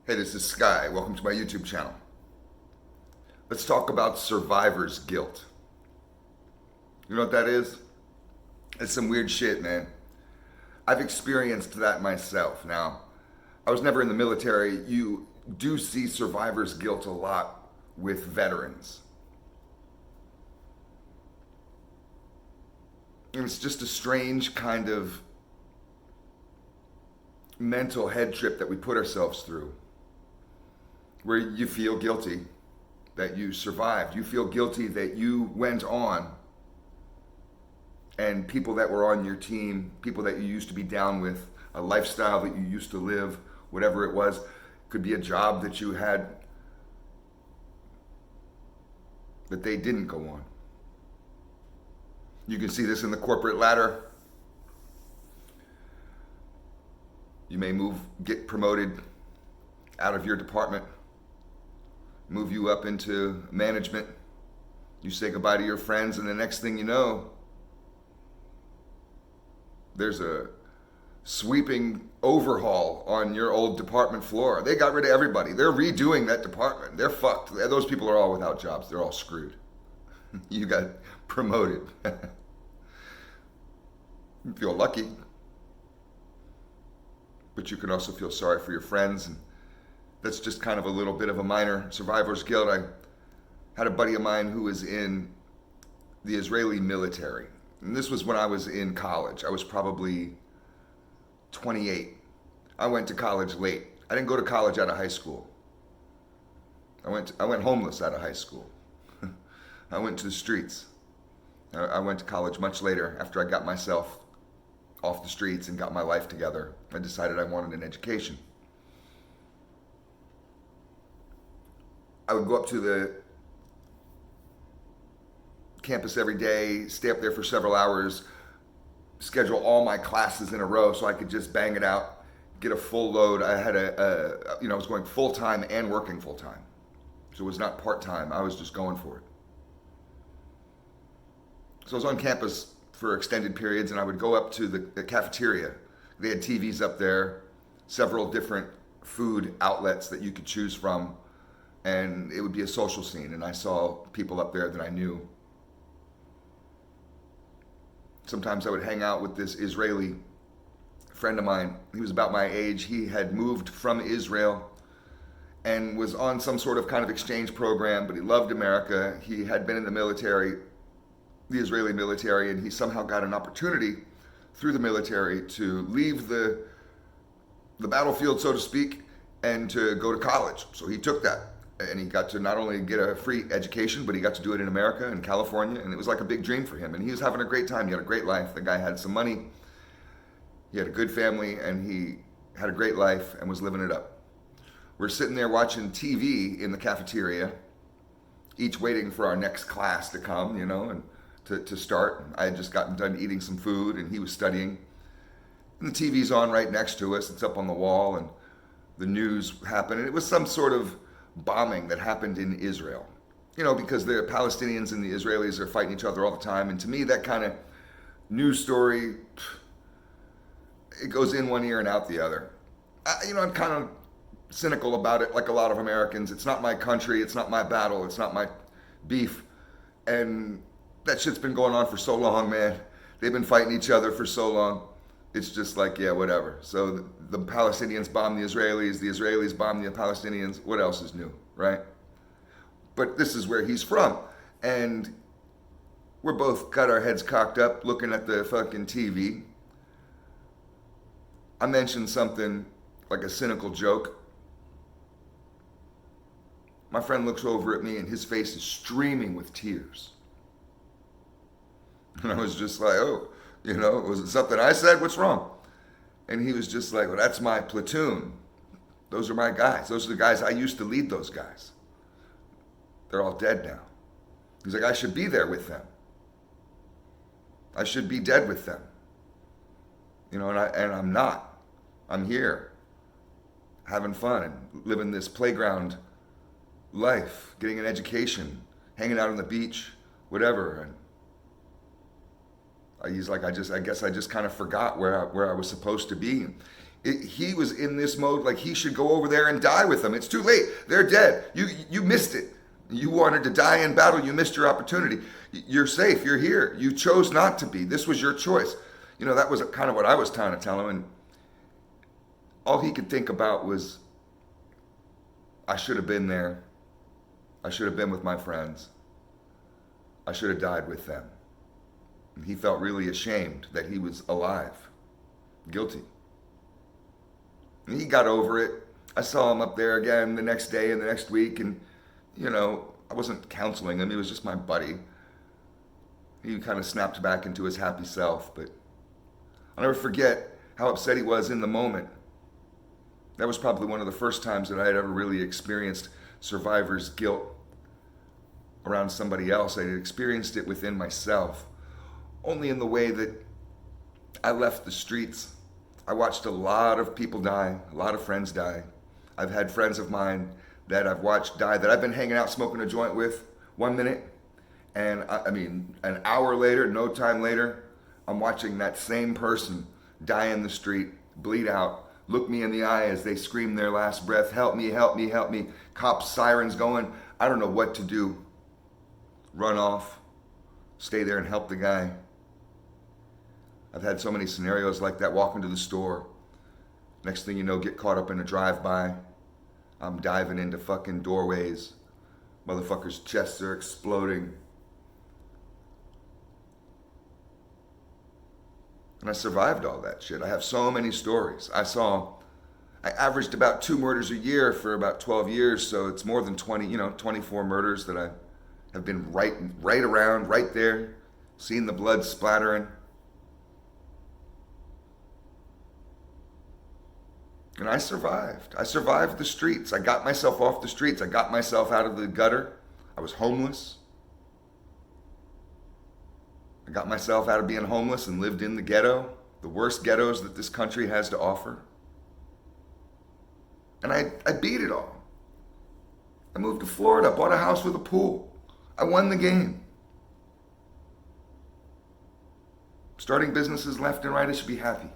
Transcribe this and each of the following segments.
Hey, this is Sky. Welcome to my YouTube channel. Let's talk about survivor's guilt. You know what that is? It's some weird shit, man. I've experienced that myself. Now, I was never in the military. You do see survivor's guilt a lot with veterans. And it's just a strange kind of mental head trip that we put ourselves through, where you feel guilty that you survived. You feel guilty that you went on and people that were on your team, people that you used to be down with, a lifestyle that you used to live, whatever it was, could be a job that you had, that they didn't go on. You can see this in the corporate ladder. You may get promoted out of your department, move you up into management. You say goodbye to your friends, and the next thing you know, there's a sweeping overhaul on your old department floor. They got rid of everybody. They're redoing that department. They're fucked. Those people are all without jobs. They're all screwed. You got promoted. You feel lucky, but you can also feel sorry for your friends, and that's just kind of a little bit of a minor survivor's guilt. I had a buddy of mine who was in the Israeli military, and this was when I was in college. I was probably 28. I went to college late. I didn't go to college out of high school. I went homeless out of high school. I went to the streets. I went to college much later, after I got myself off the streets and got my life together. I decided I wanted an education. I would go up to the campus every day, stay up there for several hours, schedule all my classes in a row so I could just bang it out, get a full load. I had I was going full time and working full time. So it was not part time. I was just going for it. So I was on campus for extended periods, and I would go up to the cafeteria. They had TVs up there, several different food outlets that you could choose from, and it would be a social scene, and I saw people up there that I knew. Sometimes I would hang out with this Israeli friend of mine. He was about my age. He had moved from Israel and was on some sort of kind of exchange program, but he loved America. He had been in the military, the Israeli military, and he somehow got an opportunity through the military to leave the battlefield, so to speak, and to go to college. So he took that, and he got to not only get a free education, but he got to do it in America, in California, and it was like a big dream for him. And he was having a great time. He had a great life. The guy had some money. He had a good family, and he had a great life and was living it up. We're sitting there watching TV in the cafeteria, each waiting for our next class to come, and to start. I had just gotten done eating some food, and he was studying. And the TV's on right next to us. It's up on the wall, and the news happened. And it was some sort of bombing that happened in Israel. Because the Palestinians and the Israelis are fighting each other all the time. And to me, that kind of news story, it goes in one ear and out the other. I'm kind of cynical about it, like a lot of Americans. It's not my country. It's not my battle. It's not my beef. And that shit's been going on for so long, man. They've been fighting each other for so long. It's just like, yeah, whatever. So the Palestinians bomb the Israelis bomb the Palestinians. What else is new, right? But this is where he's from. And we're both got our heads cocked up looking at the fucking TV. I mentioned something like a cynical joke. My friend looks over at me and his face is streaming with tears. And I was just like, oh, was it something I said? What's wrong? And he was just like, well, that's my platoon. Those are my guys. Those are the guys I used to lead those guys. They're all dead now. He's like, I should be there with them. I should be dead with them. And I'm not. I'm here, having fun and living this playground life, getting an education, hanging out on the beach, whatever. And he's like, I guess I just kind of forgot where I was supposed to be. He was in this mode like he should go over there and die with them. It's too late. They're dead. You missed it. You wanted to die in battle. You missed your opportunity. You're safe. You're here. You chose not to be. This was your choice. That was kind of what I was trying to tell him. And all he could think about was, I should have been there. I should have been with my friends. I should have died with them. And he felt really ashamed that he was alive. Guilty. And he got over it. I saw him up there again the next day and the next week, and I wasn't counseling him. He was just my buddy. He kind of snapped back into his happy self, but I'll never forget how upset he was in the moment. That was probably one of the first times that I had ever really experienced survivor's guilt around somebody else. I had experienced it within myself, only in the way that I left the streets. I watched a lot of people die, a lot of friends die. I've had friends of mine that I've watched die that I've been hanging out smoking a joint with 1 minute, and an hour later, no time later, I'm watching that same person die in the street, bleed out, look me in the eye as they scream their last breath, help me, help me, help me. Cops, sirens going. I don't know what to do. Run off, stay there and help the guy. I've had so many scenarios like that, walk into the store. Next thing you know, get caught up in a drive-by. I'm diving into fucking doorways. Motherfuckers' chests are exploding. And I survived all that shit. I have so many stories. I averaged about 2 murders a year for about 12 years, so it's more than 24 murders that I have been right around, right there, seeing the blood splattering. And I survived. I survived the streets. I got myself off the streets. I got myself out of the gutter. I was homeless. I got myself out of being homeless and lived in the ghetto, the worst ghettos that this country has to offer. And I beat it all. I moved to Florida, bought a house with a pool. I won the game. Starting businesses left and right, I should be happy.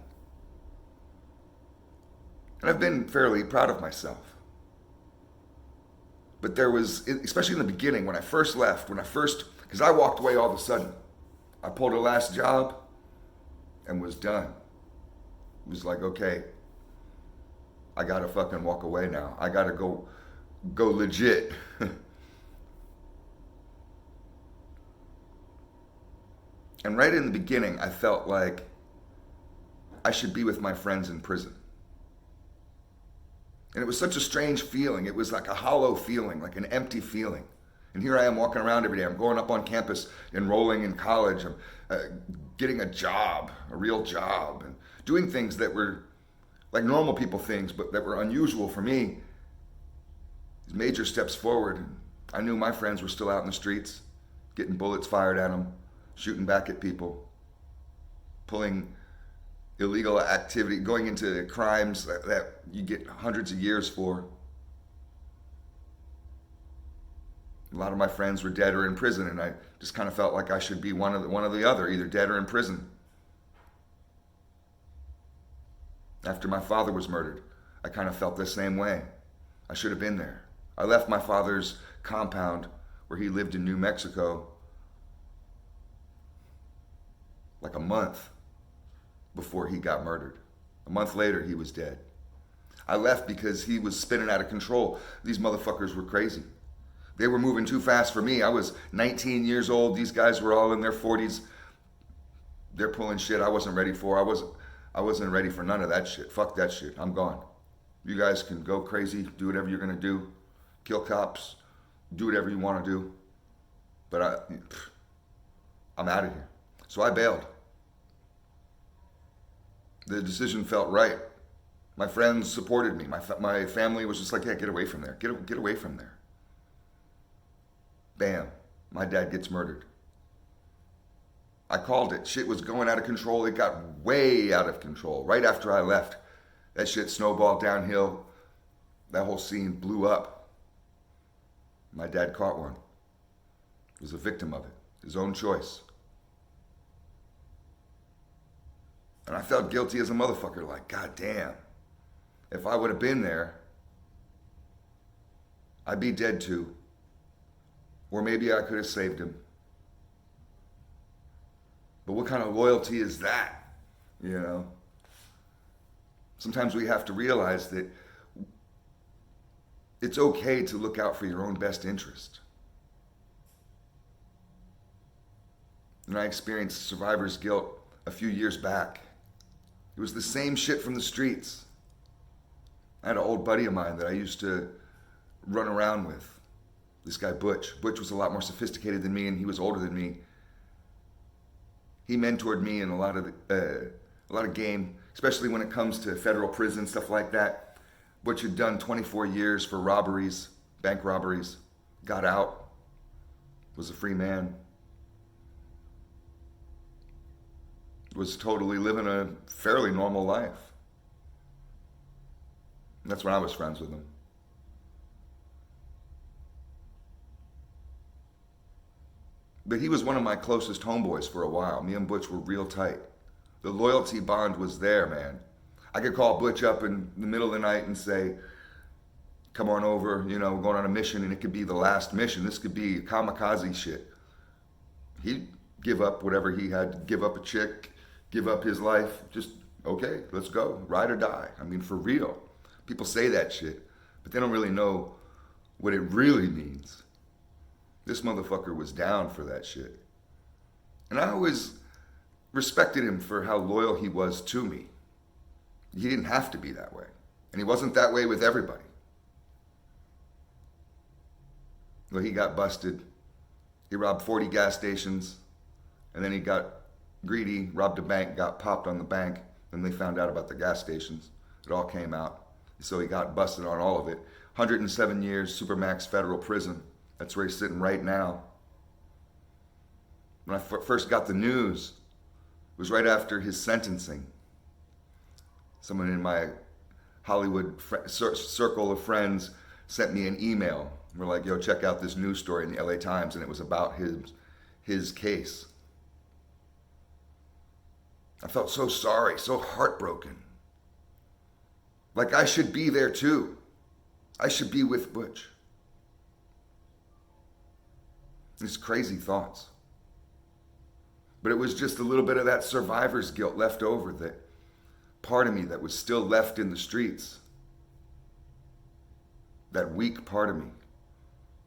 And I've been fairly proud of myself. But there was, especially in the beginning, when I first left, because I walked away all of a sudden. I pulled a last job and was done. It was like, okay, I gotta fucking walk away now. I gotta go legit. And right in the beginning, I felt like I should be with my friends in prison. And it was such a strange feeling. It was like a hollow feeling, like an empty feeling. And here I am walking around every day. I'm going up on campus, enrolling in college. I'm getting a job, a real job, and doing things that were like normal people things, but that were unusual for me. These major steps forward. I knew my friends were still out in the streets, getting bullets fired at them, shooting back at people, pulling illegal activity, going into crimes that you get hundreds of years for. A lot of my friends were dead or in prison, and I just kind of felt like I should be one of the other, either dead or in prison. After my father was murdered, I kind of felt the same way. I should have been there. I left my father's compound where he lived in New Mexico like a month before he got murdered. A month later, he was dead. I left because he was spinning out of control. These motherfuckers were crazy. They were moving too fast for me. I was 19 years old. These guys were all in their 40s. They're pulling shit I wasn't ready for. I wasn't ready for none of that shit. Fuck that shit. I'm gone. You guys can go crazy, do whatever you're gonna do, kill cops, do whatever you want to do. But I'm out of here. So I bailed. The decision felt right. My friends supported me. My family was just like, yeah, get away from there. Get away from there. Bam, my dad gets murdered. I called it. Shit was going out of control. It got way out of control. Right after I left, that shit snowballed downhill. That whole scene blew up. My dad caught one. Was a victim of it. His own choice. And I felt guilty as a motherfucker, like, God damn. If I would have been there, I'd be dead too. Or maybe I could have saved him. But what kind of loyalty is that? You know? Sometimes we have to realize that it's okay to look out for your own best interest. And I experienced survivor's guilt a few years back. It was the same shit from the streets. I had an old buddy of mine that I used to run around with. This guy Butch. Butch was a lot more sophisticated than me, and he was older than me. He mentored me in a lot of game, especially when it comes to federal prison, stuff like that. Butch had done 24 years for robberies, bank robberies, got out, was a free man, was totally living a fairly normal life. And that's when I was friends with him. But he was one of my closest homeboys for a while. Me and Butch were real tight. The loyalty bond was there, man. I could call Butch up in the middle of the night and say, come on over, you know, we're going on a mission, and it could be the last mission. This could be kamikaze shit. He'd give up whatever he had to give up, a chick, give up his life. Just, okay, let's go, ride or die. I mean, for real. People say that shit, but they don't really know what it really means. This motherfucker was down for that shit. And I always respected him for how loyal he was to me. He didn't have to be that way. And he wasn't that way with everybody. Well, he got busted. He robbed 40 gas stations. And then he got greedy, robbed a bank, got popped on the bank. Then they found out about the gas stations. It all came out. So he got busted on all of it. 107 years, Supermax federal prison. That's where he's sitting right now. When I first got the news, it was right after his sentencing. Someone in my Hollywood circle of friends sent me an email. We're like, yo, check out this news story in the LA Times, and it was about his case. I felt so sorry, so heartbroken. Like I should be there too. I should be with Butch. These crazy thoughts. But it was just a little bit of that survivor's guilt left over, that part of me that was still left in the streets. That weak part of me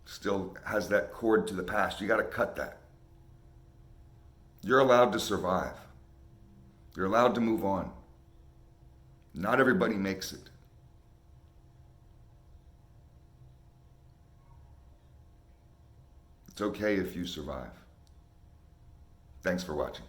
still has that cord to the past. You got to cut that. You're allowed to survive. You're allowed to move on. Not everybody makes it. It's okay if you survive. Thanks for watching.